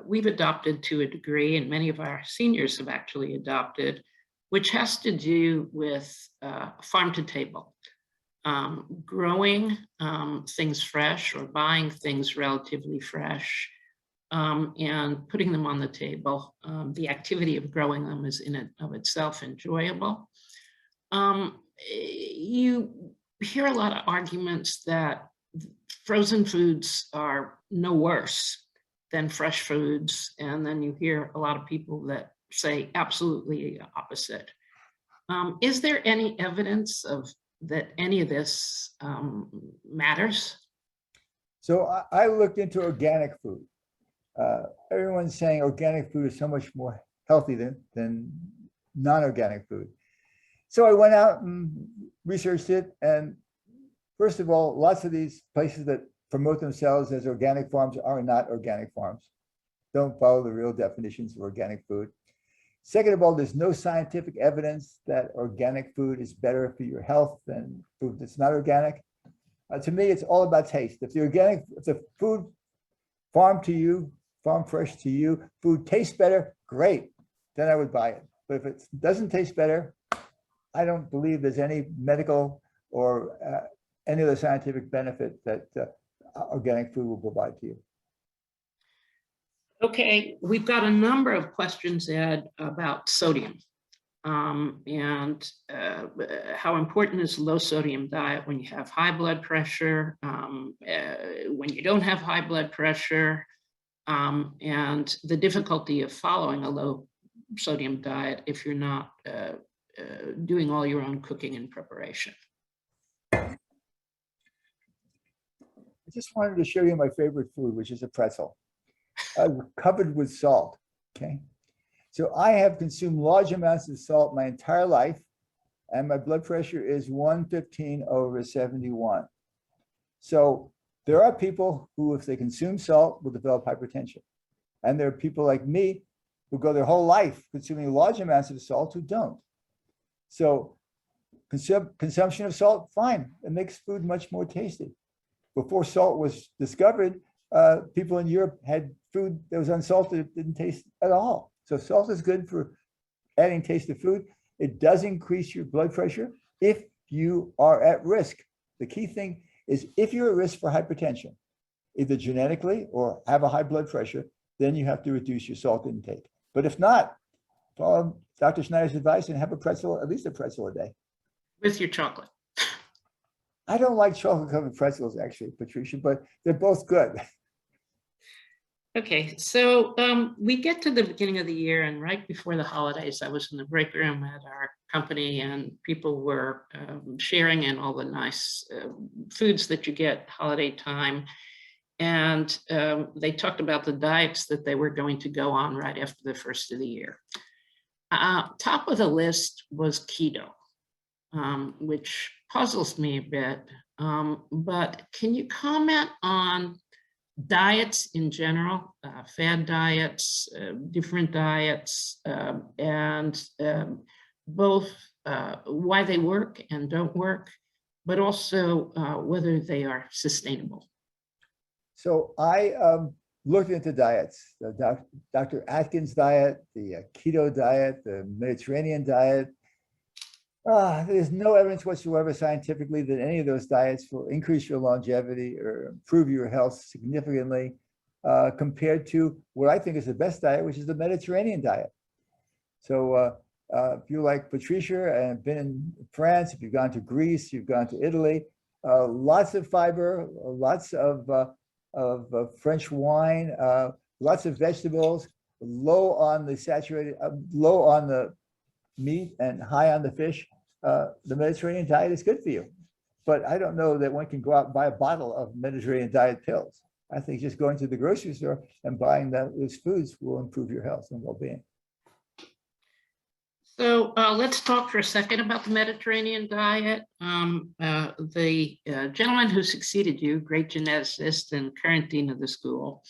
we've adopted to a degree, and many of our seniors have actually adopted, which has to do with farm to table. Growing things fresh or buying things relatively fresh and putting them on the table. The activity of growing them is in and of itself enjoyable. You hear a lot of arguments that frozen foods are no worse than fresh foods, and then you hear a lot of people that say absolutely the opposite. Is there any evidence of that any of this matters? So I looked into organic food. Everyone's saying organic food is so much more healthy than non-organic food. So I went out and researched it. And first of all, lots of these places that promote themselves as organic farms are not organic farms. Don't follow the real definitions of organic food. Second of all, there's no scientific evidence that organic food is better for your health than food that's not organic. To me, it's all about taste. If the food farm to you, farm fresh to you, food tastes better, great, then I would buy it. But if it doesn't taste better, I don't believe there's any medical or any other scientific benefit that organic food will provide to you. Okay, we've got a number of questions, Ed, about sodium and how important is low sodium diet when you have high blood pressure, when you don't have high blood pressure, and the difficulty of following a low sodium diet if you're not doing all your own cooking and preparation. I just wanted to show you my favorite food, which is a pretzel. Covered with salt, okay? So I have consumed large amounts of salt my entire life, and my blood pressure is 115/71. So there are people who, if they consume salt, will develop hypertension. And there are people like me who go their whole life consuming large amounts of salt who don't. So consumption of salt, fine. It makes food much more tasty. Before salt was discovered, people in Europe had food that was unsalted, it didn't taste at all. So salt is good for adding taste to food. It does increase your blood pressure if you are at risk. The key thing is if you're at risk for hypertension, either genetically or have a high blood pressure, then you have to reduce your salt intake. But if not, follow Dr. Schneider's advice and have a pretzel, at least a pretzel a day. With your chocolate. I don't like chocolate covered pretzels, actually, Patricia, but they're both good. Okay, so we get to the beginning of the year, and right before the holidays, I was in the break room at our company, and people were sharing in all the nice foods that you get holiday time. And they talked about the diets that they were going to go on right after the first of the year. Top of the list was keto, which puzzles me a bit. But can you comment on diets in general, fad diets, different diets, and both why they work and don't work, but also whether they are sustainable? So I looked into diets, the Dr. Atkins diet, the keto diet, the Mediterranean diet. There's no evidence whatsoever scientifically that any of those diets will increase your longevity or improve your health significantly compared to what I think is the best diet, which is the Mediterranean diet. So if you like Patricia and been in France, if you've gone to Greece, you've gone to Italy, lots of fiber, lots of French wine, lots of vegetables, low on the saturated, low on the meat and high on the fish. The Mediterranean diet is good for you, but I don't know that one can go out and buy a bottle of Mediterranean diet pills. I think just going to the grocery store and buying those foods will improve your health and well-being. So let's talk for a second about the Mediterranean diet. The gentleman who succeeded you, great geneticist and current dean of the school,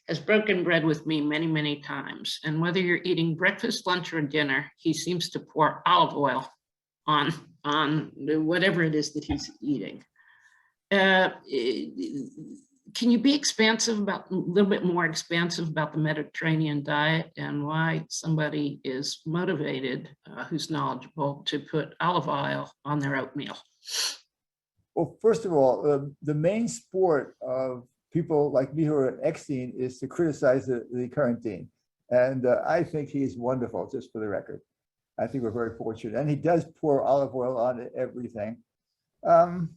has broken bread with me many, many times. And whether you're eating breakfast, lunch, or dinner, he seems to pour olive oil on whatever it is that he's eating. uh, can you be expansive about, a little bit more expansive about the Mediterranean diet and why somebody is motivated, who's knowledgeable, to put olive oil on their oatmeal? Well, first of all, the main sport of people like me who are at Eckstein is to criticize the current dean. And I think he's wonderful, just for the record. I think we're very fortunate. And he does pour olive oil on everything. Olive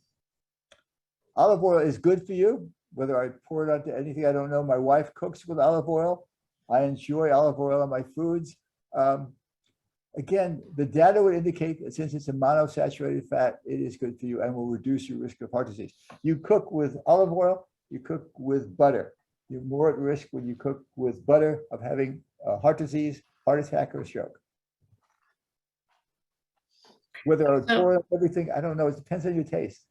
oil is good for you. Whether I pour it onto anything, I don't know. My wife cooks with olive oil. I enjoy olive oil on my foods. Again, the data would indicate that since it's a monosaturated fat, it is good for you and will reduce your risk of heart disease. You cook with olive oil, you cook with butter. You're more at risk when you cook with butter of having heart disease, heart attack, or stroke. Whether I pour it on everything, I don't know. It depends on your taste.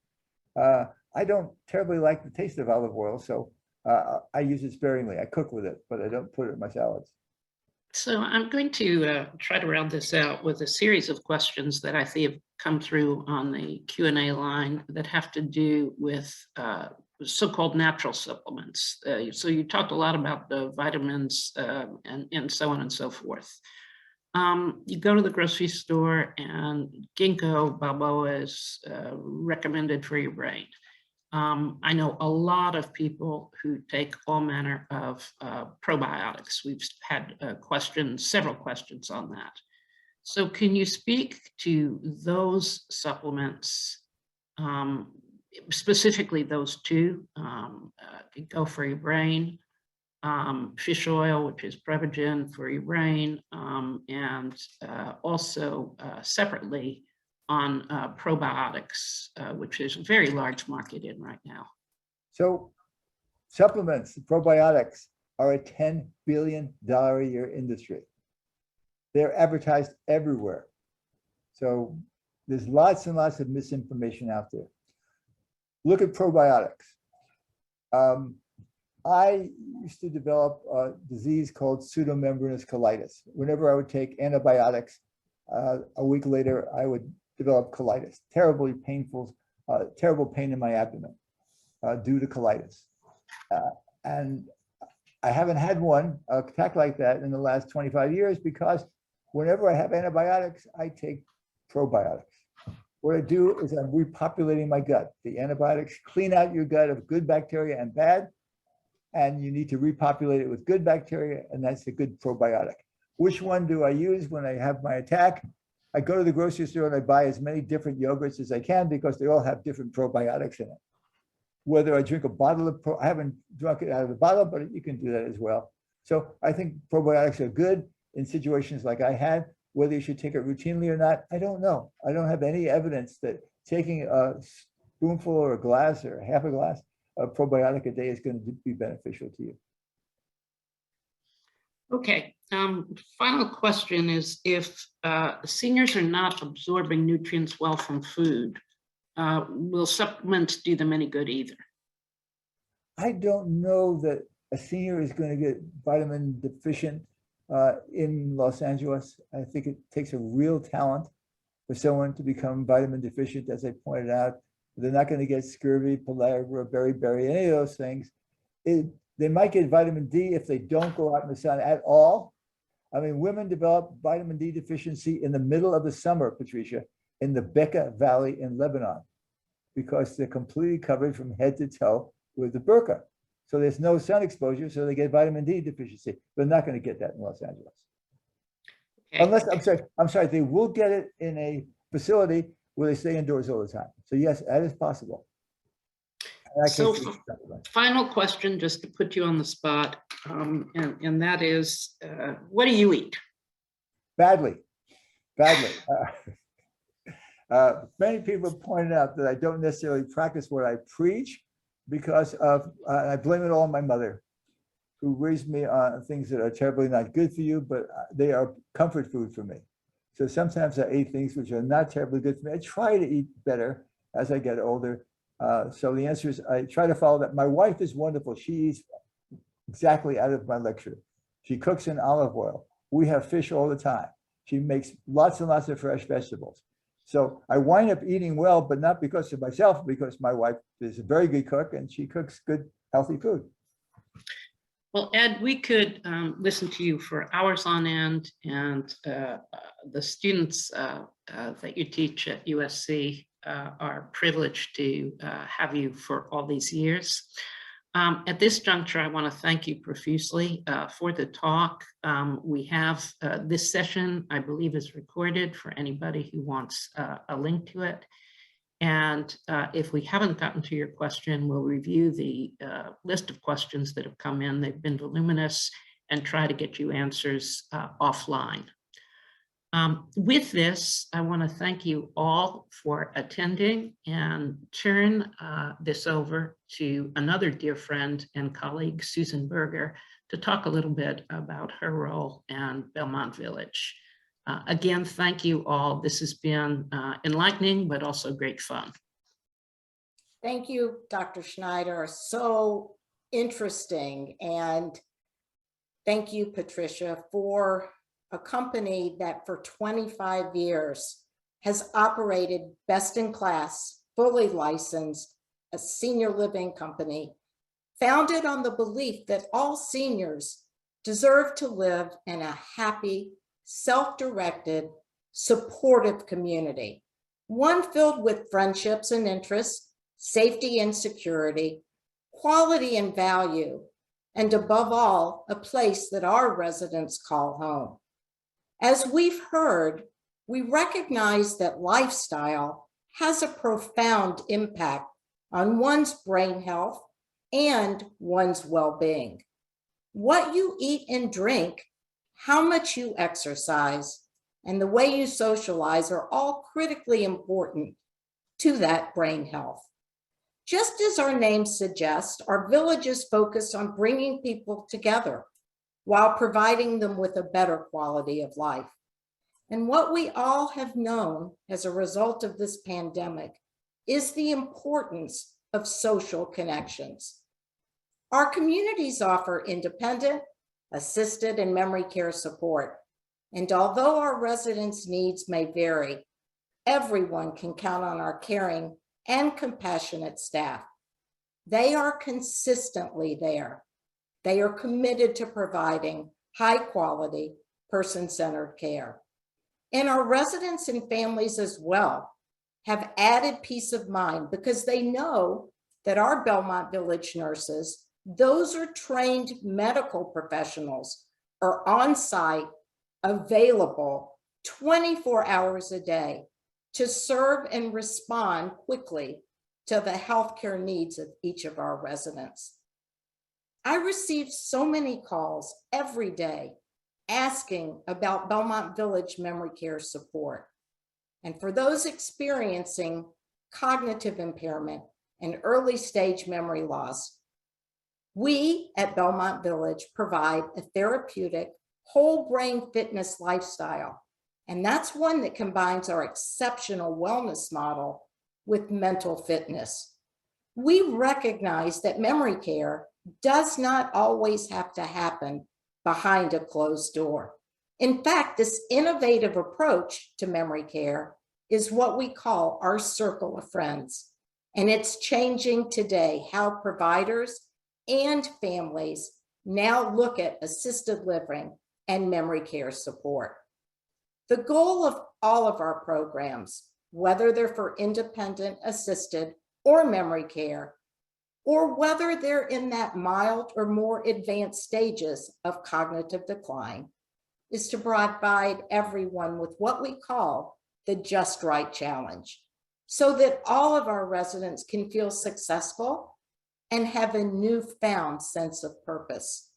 I don't terribly like the taste of olive oil, so I use it sparingly. I cook with it, but I don't put it in my salads. So I'm going to try to round this out with a series of questions that I see have come through on the Q&A line that have to do with so-called natural supplements. So you talked a lot about the vitamins and so on and so forth. You go to the grocery store and ginkgo biloba is recommended for your brain. I know a lot of people who take all manner of probiotics. We've had several questions on that. So can you speak to those supplements, specifically those two, ginkgo for your brain, fish oil, which is Prevagen for your brain, and also separately on probiotics, which is a very large market in right now. So supplements, probiotics are a $10 billion a year industry. They're advertised everywhere. So there's lots and lots of misinformation out there. Look at probiotics. I used to develop a disease called pseudomembranous colitis. Whenever I would take antibiotics, a week later, I would develop colitis, terribly painful, terrible pain in my abdomen due to colitis. And I haven't had one attack like that in the last 25 years because whenever I have antibiotics, I take probiotics. What I do is I'm repopulating my gut. The antibiotics clean out your gut of good bacteria and bad, and you need to repopulate it with good bacteria, and that's a good probiotic. Which one do I use when I have my attack? I go to the grocery store and I buy as many different yogurts as I can because they all have different probiotics in it. Whether I drink a bottle of, I haven't drunk it out of the bottle, but you can do that as well. So I think probiotics are good in situations like I had. Whether you should take it routinely or not, I don't know. I don't have any evidence that taking a spoonful or a glass or half a glass of probiotic a day is going to be beneficial to you. Okay, final question is, if seniors are not absorbing nutrients well from food, will supplements do them any good either? I don't know that a senior is going to get vitamin deficient in Los Angeles. I think it takes a real talent for someone to become vitamin deficient, as I pointed out. They're not going to get scurvy, pellagra, beriberi, any of those things. They might get vitamin D if they don't go out in the sun at all. I mean, women develop vitamin D deficiency in the middle of the summer, Patricia, in the Bekaa Valley in Lebanon, because they're completely covered from head to toe with the burqa. So there's no sun exposure, so they get vitamin D deficiency. They're not going to get that in Los Angeles. Okay. Unless, I'm sorry, they will get it in a facility where they stay indoors all the time. So yes, that is possible. So final question, just to put you on the spot, and that is, what do you eat? Badly. Many people have pointed out that I don't necessarily practice what I preach because of, I blame it all on my mother, who raised me on things that are terribly not good for you, but they are comfort food for me. So sometimes I eat things which are not terribly good for me. I try to eat better as I get older. So the answer is I try to follow that. My wife is wonderful. She eats exactly out of my lecture. She cooks in olive oil. We have fish all the time. She makes lots and lots of fresh vegetables. So I wind up eating well, but not because of myself, because my wife is a very good cook and she cooks good, healthy food. Well, Ed, we could listen to you for hours on end, and the students that you teach at USC are privileged to have you for all these years. At this juncture, I want to thank you profusely for the talk. We have this session, I believe, is recorded for anybody who wants a link to it. And if we haven't gotten to your question, we'll review the list of questions that have come in. They've been voluminous, and try to get you answers offline. With this, I want to thank you all for attending and turn this over to another dear friend and colleague, Susan Berger, to talk a little bit about her role and Belmont Village. Again, thank you all. This has been enlightening, but also great fun. Thank you, Dr. Schneider. So interesting. And thank you, Patricia, for a company that for 25 years has operated best in class, fully licensed, a senior living company, founded on the belief that all seniors deserve to live in a happy, self-directed, supportive community, one filled with friendships and interests, safety and security, quality and value, and above all, a place that our residents call home. As we've heard, we recognize that lifestyle has a profound impact on one's brain health and one's well-being. What you eat and drink, how much you exercise, and the way you socialize are all critically important to that brain health. Just as our name suggests, our village is focused on bringing people together while providing them with a better quality of life. And what we all have known as a result of this pandemic is the importance of social connections. Our communities offer independent, assisted, and memory care support. And although our residents' needs may vary, everyone can count on our caring and compassionate staff. They are consistently there. They are committed to providing high quality, person-centered care. And our residents and families as well have added peace of mind because they know that our Belmont Village nurses, those are trained medical professionals, are on site, available 24 hours a day to serve and respond quickly to the healthcare needs of each of our residents. I receive so many calls every day asking about Belmont Village memory care support. And for those experiencing cognitive impairment and early stage memory loss, we at Belmont Village provide a therapeutic whole brain fitness lifestyle. And that's one that combines our exceptional wellness model with mental fitness. We recognize that memory care does not always have to happen behind a closed door. In fact, this innovative approach to memory care is what we call our circle of friends. And it's changing today how providers and families now look at assisted living and memory care support. The goal of all of our programs, whether they're for independent, assisted, or memory care, or whether they're in that mild or more advanced stages of cognitive decline, is to provide everyone with what we call the Just Right Challenge, so that all of our residents can feel successful and have a newfound sense of purpose.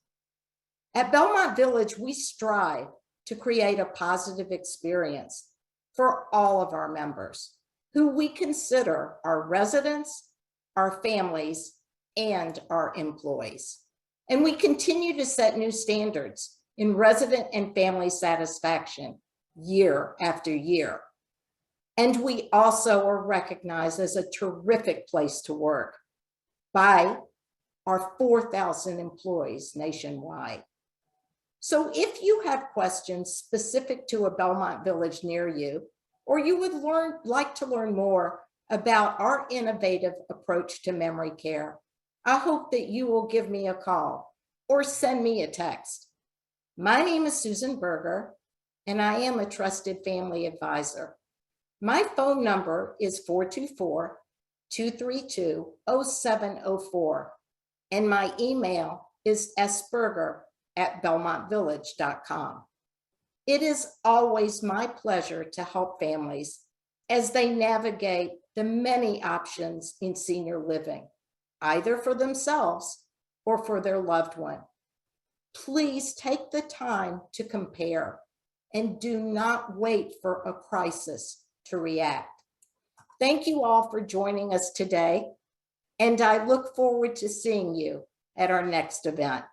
At Belmont Village, we strive to create a positive experience for all of our members, who we consider our residents, our families, and our employees. And we continue to set new standards in resident and family satisfaction year after year. And we also are recognized as a terrific place to work by our 4,000 employees nationwide. So if you have questions specific to a Belmont Village near you, or you would like to learn more about our innovative approach to memory care, I hope that you will give me a call or send me a text. My name is Susan Berger, and I am a trusted family advisor. My phone number is 424-232-0704, and my email is sberger@belmontvillage.com. It is always my pleasure to help families as they navigate the many options in senior living, either for themselves or for their loved one. Please take the time to compare and do not wait for a crisis to react. Thank you all for joining us today, and I look forward to seeing you at our next event.